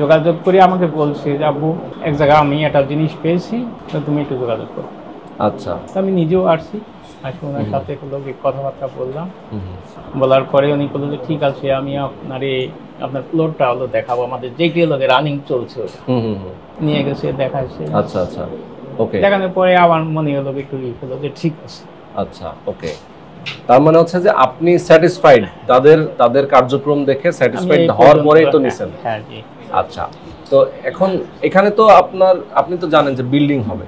যোগাযোগ করে আমাকে বলছে যে আব্বু, এক জায়গায় আমি একটা জিনিস পেয়েছি, তো তুমি একটু যোগাযোগ করো। আচ্ছা, তো আমি নিজেও আসছি, আসলে ওনার সাথে হলো গিয়ে কথাবার্তা বললাম। বলার পরে উনি বললো যে ঠিক আছে, আমি আপনার প্লটটা হলো দেখাবো, আমাদের যেটি হলো রানিং চলছে নিয়ে গেছে দেখাচ্ছে। আচ্ছা আচ্ছা ওকে, দেখানোর পরে আমার মনে হলো একটু হলো যে ঠিক আছে। আচ্ছা ওকে, তার মানে হচ্ছে যে আপনি স্যাটিসফাইড, তাদের কার্যক্রম দেখে স্যাটিসফাইড হওয়ার পরেই তো নিছেন। হ্যাঁ জি। আচ্ছা, তো এখন এখানে তো আপনি তো জানেন যে বিল্ডিং হবে,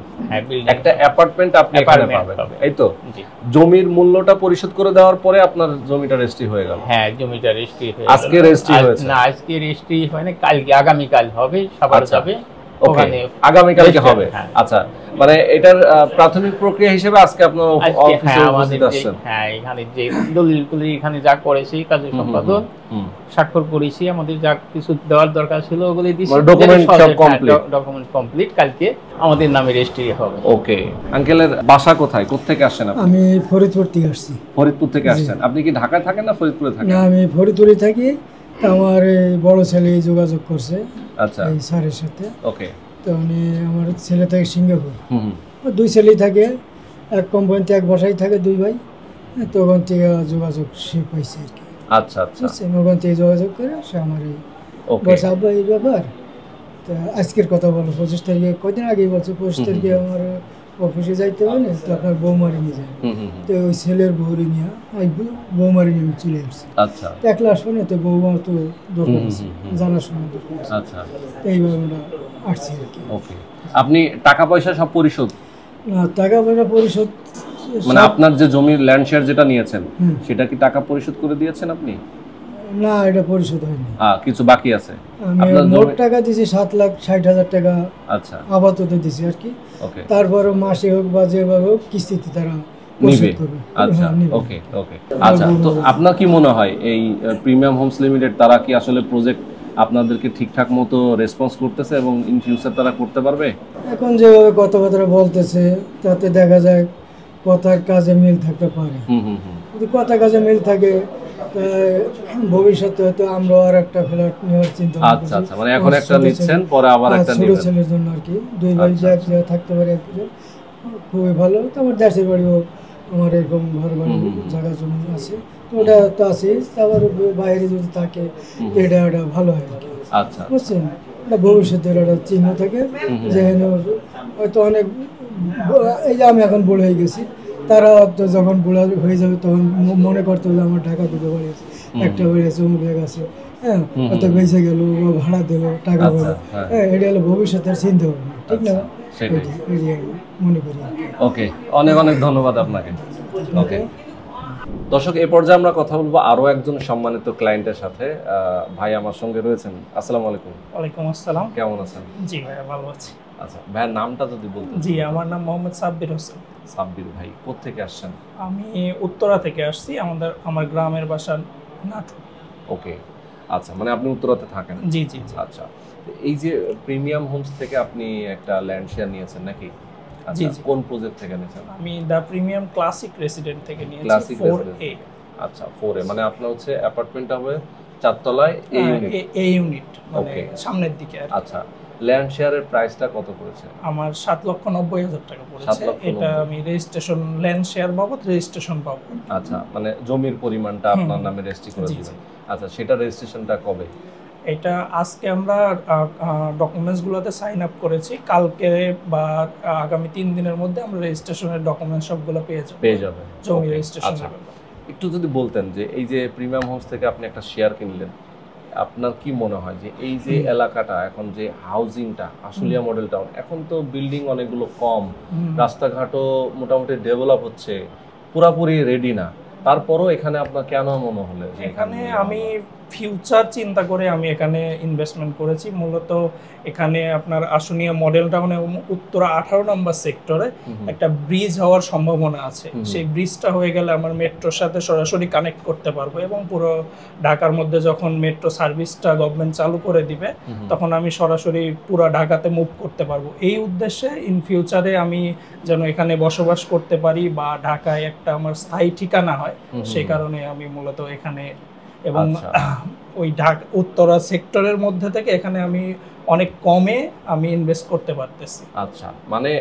একটা অ্যাপার্টমেন্ট আপনি এখানে পাবেন, এই তো? জমির মূল্যটা পরিশোধ করে দেওয়ার পরে আপনার জমিটা রেজিস্ট্রি হয়ে গেল? হ্যাঁ, জমিটা রেজিস্ট্রি হয়ে গেল। আজকে রেজিস্ট্রি হয়েছে? না, আজকে রেজিস্ট্রি হয় না, কালকে আগামীকাল হবে, সবার যাবে ওখানে, আগামীকালকে হবে। আচ্ছা, মানে এটার প্রাথমিক প্রক্রিয়া হিসেবে আজকে আপনার অফিসে উপস্থিত আছেন? হ্যাঁ, এখানে যে দলিলগুলি এখানে যা করেছি, কাজের সম্পাদন স্বাক্ষর করেছি, আমাদের যা কিছু দেওয়ার দরকার ছিল ওগুলি দিয়েছি, ডকুমেন্ট কমপ্লিট, কালকে আমাদের নামে রেজিস্ট্রি হবে। ওকে, আঙ্কেলের বাসা কোথায়, কোত্থেকে আসেন আপনি? আমি ফরিদপুর থেকে আসছি। ফরিদপুর থেকে আসছেন? আপনি কি ঢাকায় থাকেন না ফরিদপুরে থাকেন? না, আমি ফরিদপুরে থাকি। আমার বড় ছেলে যোগাযোগ করছে আচ্ছা এই স্যারের সাথে। ওকে, তো উনি, আমার ছেলে থাকে সিঙ্গাপুর, দুই ছেলেই থাকে, এক কোম্পানিতে এক বাসায় থাকে, দুই ভাই। তখন থেকে যোগাযোগ সে পাইছে আর কি। আচ্ছা আচ্ছা, ওখান থেকে যোগাযোগ করে সে আমার এই বলছে, আব্বা এই ব্যাপার। তো আজকের কথা বলো, 25 তারিখে, কদিন আগেই বলছে 25 তারিখে আমার অফিসে যাইতে হবে না, তো আপনার বৌমারি নিয়ে যায়। তো ওই ছেলের বউরি নিয়ে ওই বৌমারি নিয়ে আমি চলে আসছি। আচ্ছা, একলা আসবো না, তো বৌমা তো দরকার আছে, জানাশোনা দরকার আছে। আচ্ছা, এইভাবে আমরা আসছি আর কি। ওকে, আপনি টাকা পয়সা সব পরিশোধ? না, টাকা পয়সা পরিশোধ মানে আপনার যে জমির ল্যান্ড শেয়ার যেটা নিয়েছেন সেটা কি টাকা পরিশোধ করে দিয়েছেন আপনি? না, এটা পরিশোধ হয়নি, কিছু বাকি আছে। আমি মোট টাকা দিয়েছি 7,60,000 টাকা। আচ্ছা, আপাতত দিয়েছি আর কি। ওকে, তারপরে মাসে হোক বা যেভাবে হোক কিস্তিতে তারা পরিশোধ করবে। আচ্ছা ওকে ওকে, আচ্ছা, তো আপনার কি মনে হয় এই প্রিমিয়াম হোমস লিমিটেড তারা কি আসলে প্রজেক্ট আপনাদেরকে ঠিকঠাক মতো রেসপন্স করতেছে এবং ইন ফিউচার তারা করতে পারবে? এখন যেভাবে কথাবার্তা বলতেছে তাতে দেখা যায় কথার কাজে মিল থাকতে পারে। যদি কথা কাজে মিল থাকে, ভবিষ্যতে হয়তো আমরা আর একটা ফ্ল্যাট নেওয়ার চিন্তা করছি। আচ্ছা আচ্ছা, মানে এখন একটা নিচ্ছেন, পরে আবার একটা নেবেন, ছোট ছেলের জন্য আর কি। দুই ভাই যে এক জায়গায় থাকতে পারে, খুবই ভালো। তো আমার দেশের বাড়িও, আমার এরকম ঘর বাড়ি জায়গা জমি আছে, ওটা তো আছে। তারপর বাইরে যদি থাকে এটা ভালো হয় আর কি। আচ্ছা, বুঝছেন, এটা ভবিষ্যতের একটা চিহ্ন থাকে। যেখানে হয়তো অনেক, এই যে আমি এখন বুড়ো হয়ে গেছি, তারা তো যখন বুড়া হয়ে যাবে তখন মনে করতে হবে আমার ঢাকা দুটো বাড়ি আছে, একটা বাড়ি আছে, অমুক জায়গা আছে, হ্যাঁ, হয়তো বেঁচে গেল বা ভাড়া দেবো, টাকা পাবো, হ্যাঁ, এটা হলো ভবিষ্যতের চিন্তা ভাবনা, ঠিক না? মনে করি। ওকে, অনেক অনেক ধন্যবাদ আপনাকে। ওকে, দর্শক, এই পর্যায়ে আমরা কথা বলবো আরো একজন সম্মানিত ক্লায়েন্টের সাথে। ভাই আমার সঙ্গে রয়েছেন। আসসালামু আলাইকুম। ওয়ালাইকুম আসসালাম। কেমন আছেন? জি ভাইয়া, ভালো আছি। আচ্ছা, ভাইয়ের নামটা যদি বলতেন। জি, আমার নাম মোহাম্মদ সাব্বির হোসেন। সাব্বির ভাই, কোত্থেকে আসছেন? আমি উত্তরা থেকে আসছি, আমার গ্রামের বাসা নাটোর। ওকে, আচ্ছা, মানে আপনি উত্তরাতে থাকেন? জি জি জি। আচ্ছা, এই যে প্রিমিয়াম হোমস থেকে আপনি একটা ল্যান্ড শেয়ার নিয়েছেন নাকি? জি আচ্ছা, জি। কোন প্রজেক্ট থেকে নিয়েছেন? আমি দ্য প্রিমিয়াম ক্লাসিক রেসিডেন্ট থেকে নিয়েছি, ক্লাসিক 4A। আচ্ছা, 4A, মানে আপনার হচ্ছে অ্যাপার্টমেন্টটা হবে 4 তলায়, এ ইউনিট, মানে সামনের দিকে। আচ্ছা, ল্যান্ড শেয়ারের প্রাইসটা কত পড়েছে? আমার 7,90,000 টাকা পড়েছে। এটা আমি রেজিস্ট্রেশন, ল্যান্ড শেয়ার বাবদ রেজিস্ট্রেশন বাবদ। আচ্ছা, মানে জমির পরিমাণটা আপনার নামে রেজিস্ট্রি করে দিয়েছেন। আচ্ছা, সেটা রেজিস্ট্রেশনটা কবে? এটা আজকে আমরা ডকুমেন্টসগুলোতে সাইন আপ করেছি, কালকে বা আগামী 3 দিনের মধ্যে আমরা রেজিস্ট্রেশনের ডকুমেন্ট সবগুলো পেয়ে যাব জমি রেজিস্ট্রেশন। আচ্ছা, একটু যদি বলতেন যে এই যে প্রিমিয়াম হোমস থেকে আপনি একটা শেয়ার কিনলেন, আপনার কি মনে হয় যে এই যে এলাকাটা এখন যে হাউজিংটা আশুলিয়া মডেল টাউন, এখন তো বিল্ডিং অনেকগুলো কম, রাস্তাঘাটও মোটামুটি ডেভেলপ হচ্ছে, পুরাপুরি রেডি না, তারপরও এখানে আপনার কেন মনে হলো যে এখানে আমি ফিউচার চিন্তা করে আমি এখানে ইনভেস্টমেন্ট করেছি? মূলত এখানে আপনার আশুলিয়া মডেল টাউনে উত্তরা 18 নম্বর সেক্টরে একটা ব্রিজ হওয়ার সম্ভাবনা আছে। সেই ব্রিজটা হয়ে গেলে আমার মেট্রোর সাথে সরাসরি কানেক্ট করতে পারবো, এবং পুরো ঢাকার মধ্যে যখন মেট্রো সার্ভিসটা গভর্নমেন্ট চালু করে দিবে তখন আমি সরাসরি পুরো ঢাকাতে মুভ করতে পারবো। এই উদ্দেশ্যে ইন ফিউচারে আমি যেন এখানে বসবাস করতে পারি বা ঢাকায় একটা আমার স্থায়ী ঠিকানা হয়, সেই কারণে আমি মূলত এখানে, এবং ওই ঢাকা উত্তরা সেক্টরের মধ্যে থেকে এখানে আমি অনেক কমে আমি ইনভেস্ট করতে পারতেছি। আচ্ছা, মানে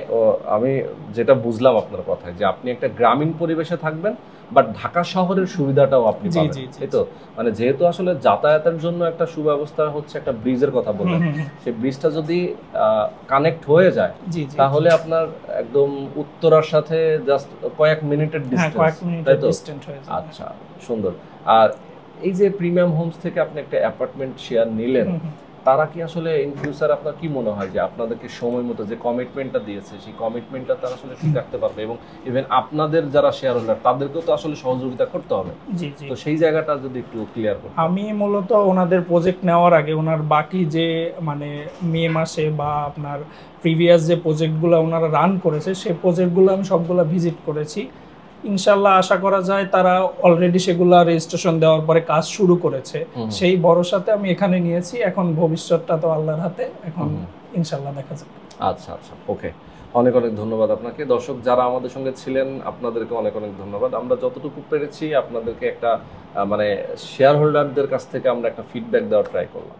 আমি যেটা বুঝলাম আপনার কথায় যে আপনি একটা গ্রামীণ পরিবেশে থাকবেন, বাট ঢাকা শহরের সুবিধাটাও আপনি পাবেন, তাই তো? মানে যেহেতু আসলে যাতায়াতের জন্য একটা সুব্যবস্থা হচ্ছে, একটা ব্রিজের কথা বললেন, সেই ব্রিজটা যদি কানেক্ট হয়ে যায় তাহলে আপনার একদম উত্তরার সাথে জাস্ট কয়েক মিনিটের ডিসটেন্স, তাই তো? আচ্ছা, সুন্দর। আর এই যে প্রিমিয়াম হোমস থেকে আপনি একটা অ্যাপার্টমেন্ট শেয়ার নিলেন, তারা কি আসলে ইন ফিউচার আপনার কি মনে হয় যে আপনাদেরকে সময় মতো যে কমিটমেন্টটা দিয়েছে সেই কমিটমেন্টটা তারা আসলে ঠিক রাখতে পারবে, এবং ইভেন আপনাদের যারা শেয়ার হোল্ডার তাদেরকেও তো আসলে সহযোগিতা করতে হবে, তো সেই জায়গাটা যদি একটু ক্লিয়ার করুন। আমি মূলত ওনাদের প্রজেক্ট নেওয়ার আগে ওনার বাকি যে মানে মে মাসে বা আপনার প্রিভিয়াস যে প্রজেক্টগুলো ওনারা রান করেছে সেই প্রজেক্টগুলো আমি সবগুলো ভিজিট করেছি। ইনশাল্লাহ আশা করা যায় তারা অলরেডি সেগুলা রেজিস্ট্রেশন দেওয়ার পরে কাজ শুরু করেছে, সেই ভরসাতে আমি এখানে নিয়েছি। এখন ভবিষ্যৎটা তো আল্লাহর হাতে, এখন ইনশাল্লাহ দেখা যাবে। আচ্ছা আচ্ছা, ওকে, অনেক অনেক ধন্যবাদ আপনাকে। দর্শক যারা আমাদের সঙ্গে ছিলেন আপনাদেরকে অনেক অনেক ধন্যবাদ। আমরা যতটুকু পেরেছি আপনাদেরকে একটা মানে শেয়ার হোল্ডারদের কাছ থেকে আমরা একটা ফিডব্যাক দেওয়ার ট্রাই করলাম।